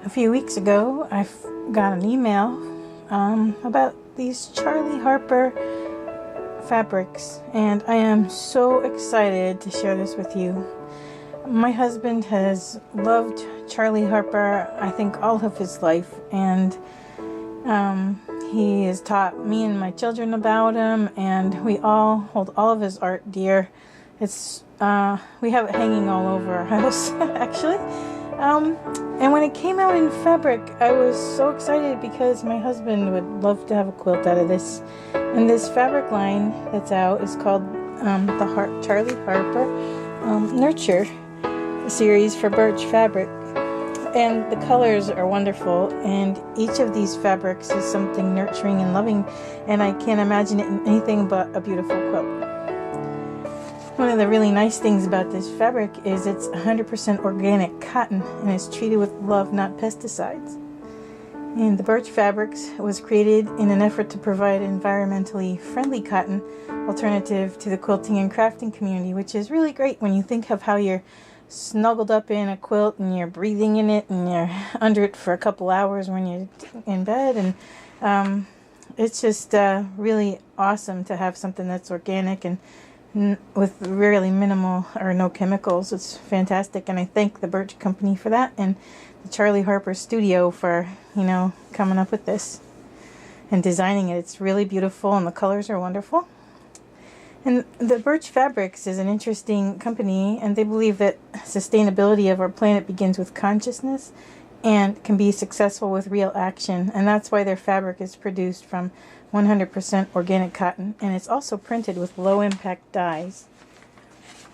A few weeks ago, I got an email about these Charley Harper fabrics, and I am so excited to share this with you. My husband has loved Charley Harper, I think, all of his life, and he has taught me and my children about him, and we all hold all of his art dear. It's we have it hanging all over our house, actually. And when it came out in fabric, I was so excited because my husband would love to have a quilt out of this. And this fabric line that's out is called the Charley Harper Nurture series for Birch Fabric. And the colors are wonderful, and each of these fabrics is something nurturing and loving, and I can't imagine it in anything but a beautiful quilt. One of the really nice things about this fabric is it's 100% organic cotton, and it's treated with love, not pesticides. And the Birch Fabrics was created in an effort to provide an environmentally friendly cotton alternative to the quilting and crafting community, which is really great when you think of how you're snuggled up in a quilt and you're breathing in it and you're under it for a couple hours when you're in bed. And it's just really awesome to have something that's organic and with really minimal or no chemicals. It's fantastic, and I thank the Birch Company for that, and the Charley Harper Studio for, coming up with this and designing it. It's really beautiful, and the colors are wonderful. And the Birch Fabrics is an interesting company, and they believe that sustainability of our planet begins with consciousness and can be successful with real action, and that's why their fabric is produced from 100% organic cotton, and it's also printed with low impact dyes.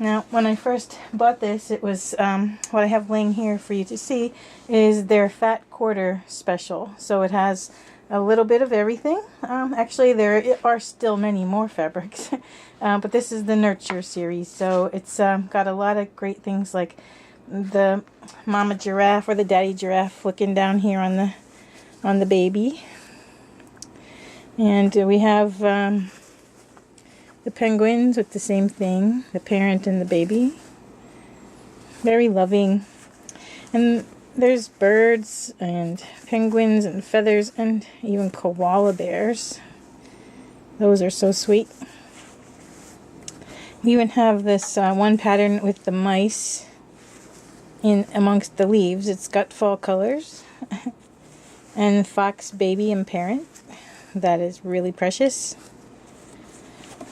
Now, when I first bought this, it was what I have laying here for you to see is their Fat Quarter special. So it has a little bit of everything. Actually, there are still many more fabrics, but this is the Nurture series. So it's got a lot of great things like the mama giraffe or the daddy giraffe looking down here on the baby. And we have the penguins with the same thing, the parent and the baby. Very loving. And there's birds and penguins and feathers and even koala bears. Those are so sweet. We even have this one pattern with the mice in amongst the leaves. It's got fall colors. And fox baby and parent. That is really precious.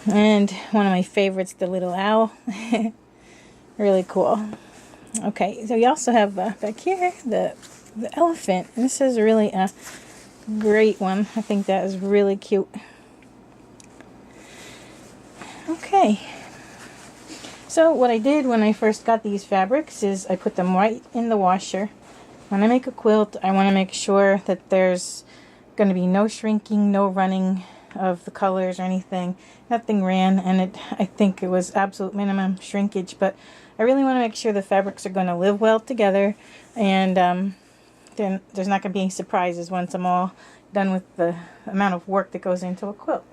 And one of my favorites, the little owl. Really cool. Okay, so we also have back here the elephant. And this is really a great one. I think that is really cute. Okay. So what I did when I first got these fabrics is I put them right in the washer. When I make a quilt, I want to make sure that there's going to be no shrinking, no running of the colors or anything. Nothing ran, and I think it was absolute minimum shrinkage, but I really want to make sure the fabrics are going to live well together, and then there's not going to be any surprises once I'm all done with the amount of work that goes into a quilt.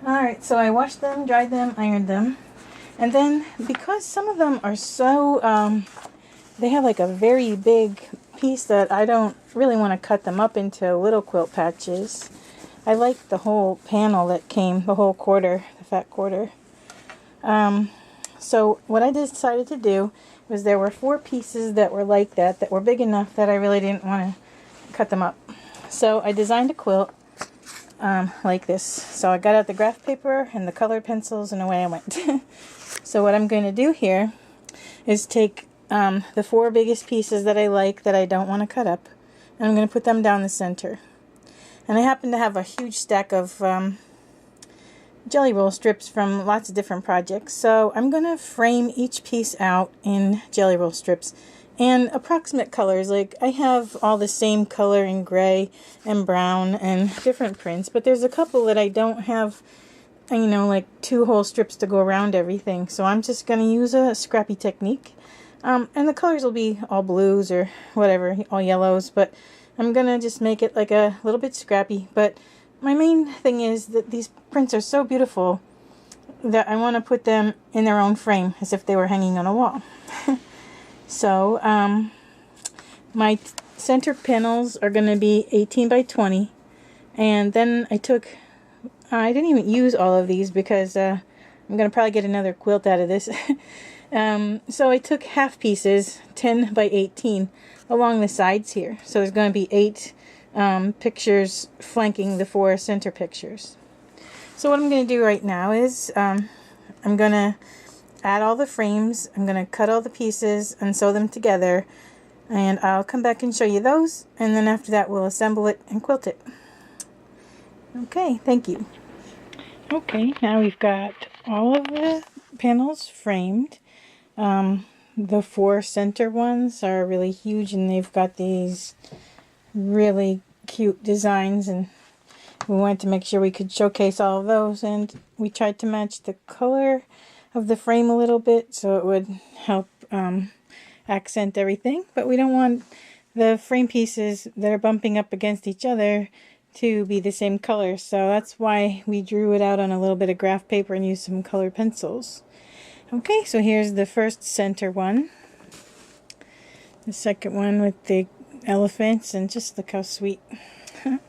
Alright, so I washed them, dried them, ironed them, and then because some of them are so they have like a very big piece that I don't really want to cut them up into little quilt patches. I like the whole panel that came, the whole quarter, the fat quarter. So what I decided to do was there were 4 pieces that were like that were big enough that I really didn't want to cut them up. So I designed a quilt like this. So I got out the graph paper and the colored pencils, and away I went. So what I'm going to do here is take the 4 biggest pieces that I like that I don't want to cut up, and I'm going to put them down the center. And I happen to have a huge stack of jelly roll strips from lots of different projects, so I'm going to frame each piece out in jelly roll strips and approximate colors. Like I have all the same color in gray and brown and different prints, but there's a couple that I don't have, like 2 whole strips to go around everything, so I'm just going to use a scrappy technique. And the colors will be all blues or whatever, all yellows, but I'm going to just make it like a little bit scrappy. But my main thing is that these prints are so beautiful that I want to put them in their own frame as if they were hanging on a wall. So my center panels are going to be 18 by 20. And then I didn't even use all of these because I'm going to probably get another quilt out of this. So I took half pieces, 10 by 18, along the sides here. So there's going to be 8 pictures flanking the 4 center pictures. So what I'm going to do right now is I'm going to add all the frames. I'm going to cut all the pieces and sew them together. And I'll come back and show you those. And then after that we'll assemble it and quilt it. Okay, thank you. Okay, now we've got all of the panels framed. The 4 center ones are really huge and they've got these really cute designs, and we wanted to make sure we could showcase all of those, and we tried to match the color of the frame a little bit so it would help accent everything, but we don't want the frame pieces that are bumping up against each other to be the same color, so that's why we drew it out on a little bit of graph paper and used some colored pencils. Okay, so here's the first center one. The second one with the elephants, and just look how sweet. I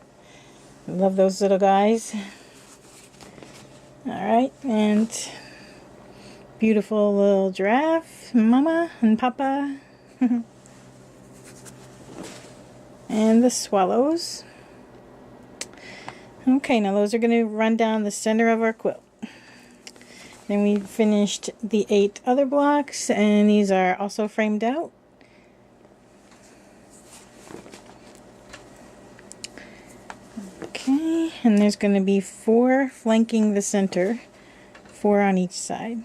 love those little guys. Alright, and beautiful little giraffe, Mama and Papa. And the swallows. Okay, now those are going to run down the center of our quilt. Then we finished the 8 other blocks, and these are also framed out. Okay, and there's going to be 4 flanking the center, 4 on each side.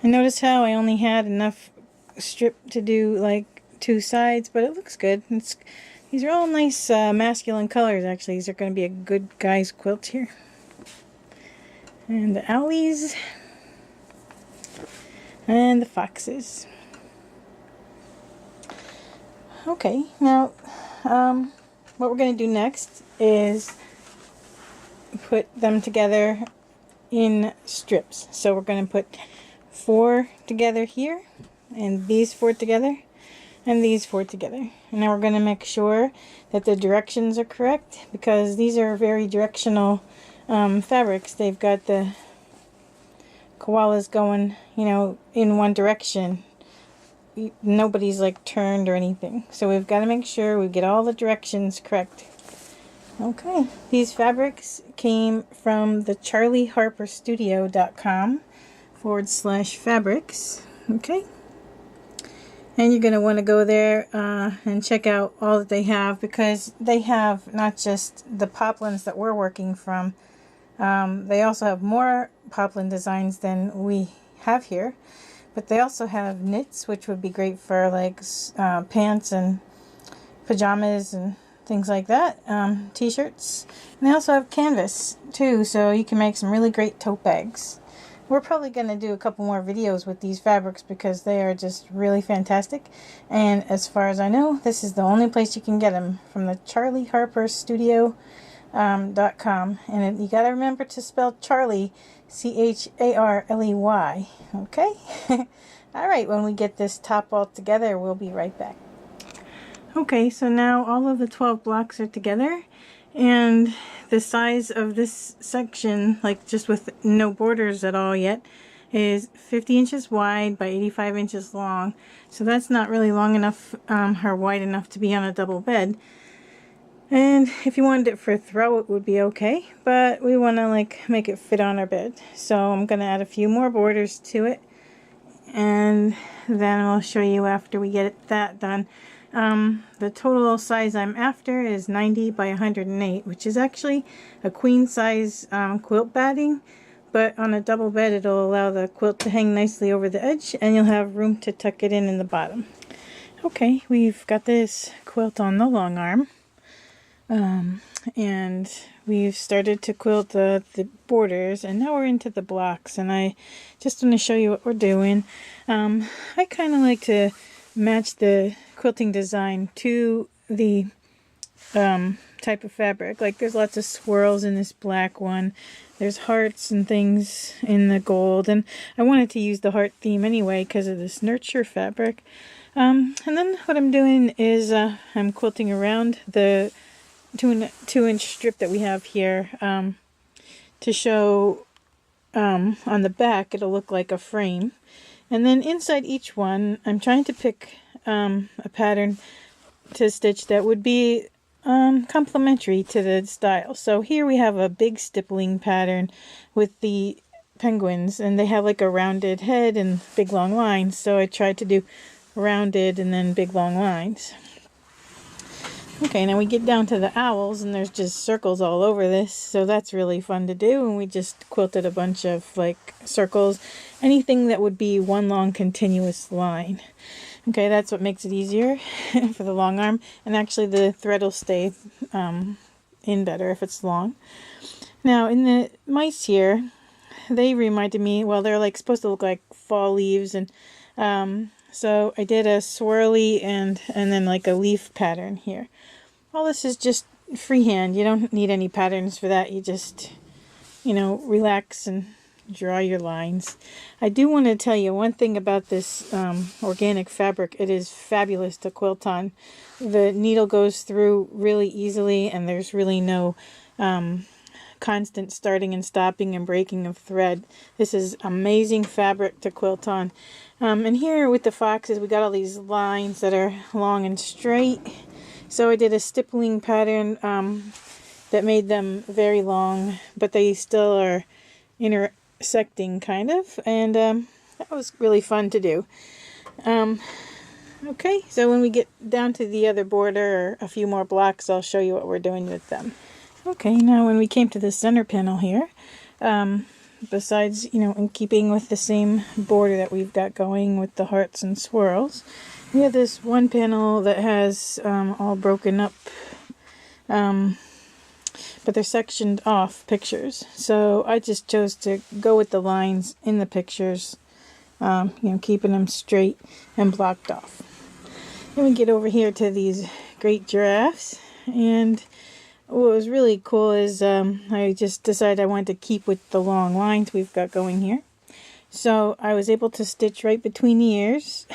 And notice how I only had enough strip to do like 2 sides, but it looks good. These are all nice masculine colors, actually. These are going to be a good guy's quilt here. And the owlies. And the foxes. Okay, now what we're going to do next is put them together in strips. So we're going to put 4 together here, and these 4 together, and these 4 together. And now we're going to make sure that the directions are correct, because these are very directional fabrics. They've got the koalas going, you know, in one direction. Nobody's like turned or anything. So we've got to make sure we get all the directions correct. Okay, these fabrics came from the charleyharperstudio.com/fabrics. Okay. And you're going to want to go there and check out all that they have, because they have not just the poplins that we're working from. They also have more poplin designs than we have here. But they also have knits, which would be great for like pants and pajamas and things like that. T-shirts. And they also have canvas too, so you can make some really great tote bags. We're probably going to do a couple more videos with these fabrics because they are just really fantastic. And as far as I know, this is the only place you can get them, from the charleyharperstudio.com. And you got to remember to spell Charley Charley. Okay? Alright, when we get this top all together, we'll be right back. Okay, so now all of the 12 blocks are together. And the size of this section, like just with no borders at all yet, is 50 inches wide by 85 inches long. So that's not really long enough or wide enough to be on a double bed. And if you wanted it for a throw, it would be okay. But we want to like make it fit on our bed. So I'm going to add a few more borders to it. And then I'll show you after we get that done. The total size I'm after is 90 by 108, which is actually a queen size quilt batting, but on a double bed it'll allow the quilt to hang nicely over the edge, and you'll have room to tuck it in the bottom. Okay, we've got this quilt on the long arm, and we've started to quilt the borders, and now we're into the blocks, and I just want to show you what we're doing. I kind of like to match the quilting design to the type of fabric. Like there's lots of swirls in this black one. There's hearts and things in the gold, and I wanted to use the heart theme anyway because of this nurture fabric. And then what I'm doing is I'm quilting around the 2-inch strip that we have here to show on the back it'll look like a frame. And then inside each one I'm trying to pick a pattern to stitch that would be complementary to the style. So here we have a big stippling pattern with the penguins, and they have like a rounded head and big long lines, so I tried to do rounded and then big long lines. Okay, now we get down to the owls, and there's just circles all over this, so that's really fun to do. And we just quilted a bunch of like circles, anything that would be one long continuous line. Okay, that's what makes it easier for the long arm, and actually the thread will stay in better if it's long. Now in the mice here, they reminded me, well, they're like supposed to look like fall leaves, and so I did a swirly and then like a leaf pattern here. All this is just freehand. You don't need any patterns for that. You just, you know, relax and draw your lines. I do want to tell you one thing about this organic fabric. It is fabulous to quilt on. The needle goes through really easily, and there's really no constant starting and stopping and breaking of thread. This is amazing fabric to quilt on. And here with the foxes, we got all these lines that are long and straight. So I did a stippling pattern that made them very long, but they still are intersecting kind of, and that was really fun to do. Okay, so when we get down to the other border, or a few more blocks, I'll show you what we're doing with them. Okay, now when we came to the center panel here, besides, you know, in keeping with the same border that we've got going with the hearts and swirls, we have this one panel that has all broken up, but they're sectioned off pictures. So I just chose to go with the lines in the pictures, you know, keeping them straight and blocked off. Then we get over here to these great giraffes, and what was really cool is I just decided I wanted to keep with the long lines we've got going here. So I was able to stitch right between the ears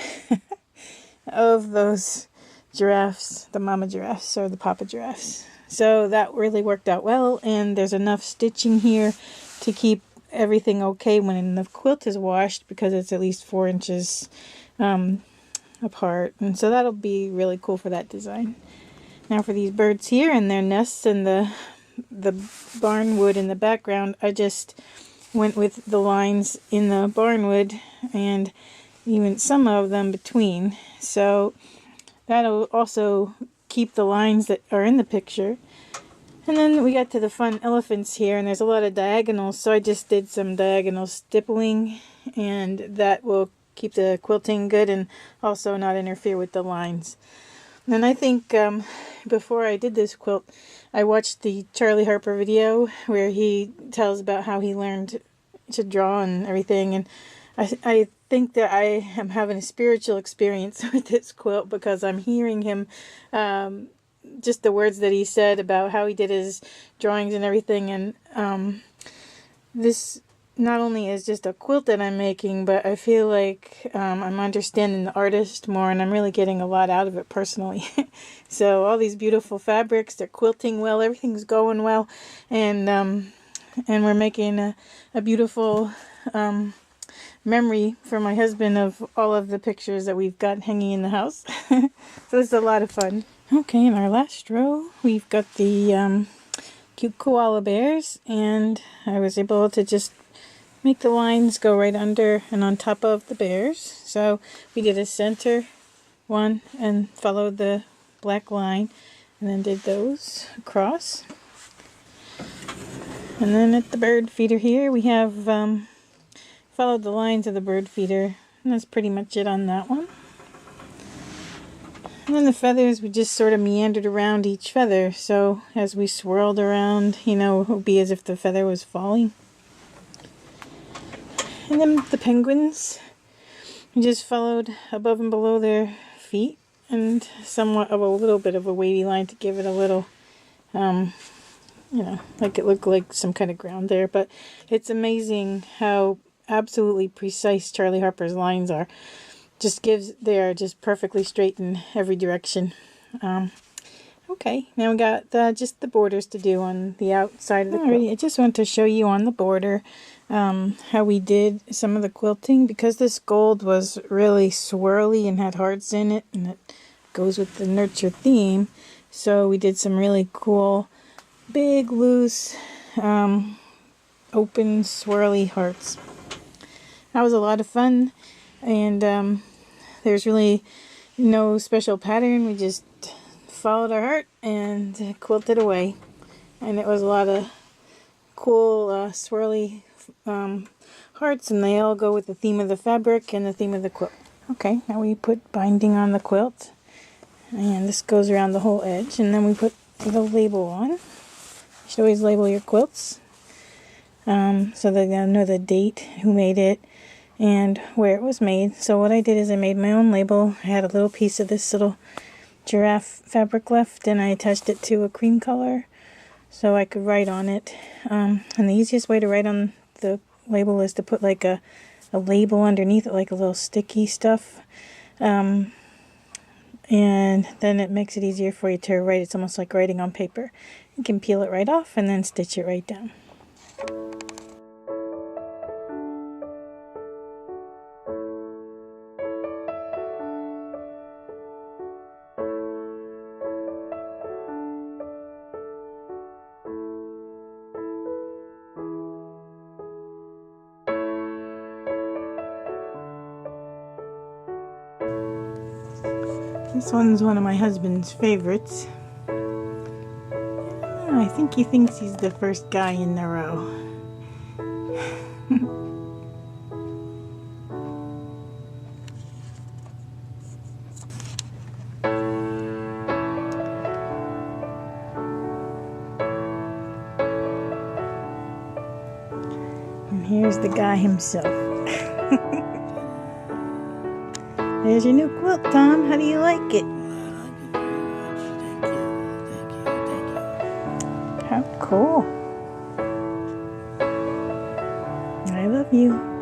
of those giraffes, the mama giraffes or the papa giraffes. So that really worked out well, and there's enough stitching here to keep everything okay when the quilt is washed, because it's at least 4 inches apart, and so that'll be really cool for that design. Now for these birds here and their nests and the barnwood in the background, I just went with the lines in the barnwood and even some of them between. So that'll also keep the lines that are in the picture. And then we got to the fun elephants here, and there's a lot of diagonals, so I just did some diagonal stippling, and that will keep the quilting good and also not interfere with the lines. And I think before I did this quilt, I watched the Charley Harper video where he tells about how he learned to draw and everything, and I think that I am having a spiritual experience with this quilt, because I'm hearing him, just the words that he said about how he did his drawings and everything, and this not only is just a quilt that I'm making, but I feel like I'm understanding the artist more, and I'm really getting a lot out of it personally. So all these beautiful fabrics, they're quilting well, everything's going well, and we're making a beautiful memory for my husband of all of the pictures that we've got hanging in the house. So it's a lot of fun. Okay, in our last row, we've got the cute koala bears, and I was able to just make the lines go right under and on top of the bears. So we did a center one and followed the black line, and then did those across. And then at the bird feeder here, we have followed the lines of the bird feeder, and that's pretty much it on that one. And then the feathers, we just sort of meandered around each feather, so as we swirled around, you know, it would be as if the feather was falling. And then the penguins, we just followed above and below their feet, and somewhat of a little bit of a wavy line to give it a little, you know, like it looked like some kind of ground there. But it's amazing how absolutely precise Charley Harper's lines are. They are just perfectly straight in every direction. Okay, now we got just the borders to do on the outside of the quilt. Alrighty, I just want to show you on the border how we did some of the quilting, because this gold was really swirly and had hearts in it, and it goes with the nurture theme. So we did some really cool, big, loose, open, swirly hearts. That was a lot of fun, and there's really no special pattern. We just followed our heart and quilted away, and it was a lot of cool swirly hearts, and they all go with the theme of the fabric and the theme of the quilt. Okay, now we put binding on the quilt, and this goes around the whole edge, and then we put the label on. You should always label your quilts so that they'll know the date, who made it, and where it was made. So what I did is I made my own label. I had a little piece of this little giraffe fabric left, and I attached it to a cream color so I could write on it. And the easiest way to write on the label is to put like a label underneath it, like a little sticky stuff. And then it makes it easier for you to write. It's almost like writing on paper. You can peel it right off and then stitch it right down. This one's one of my husband's favorites. I think he thinks he's the first guy in the row. And here's the guy himself. There's your new quilt, Tom. How do you like it? How cool. I love you.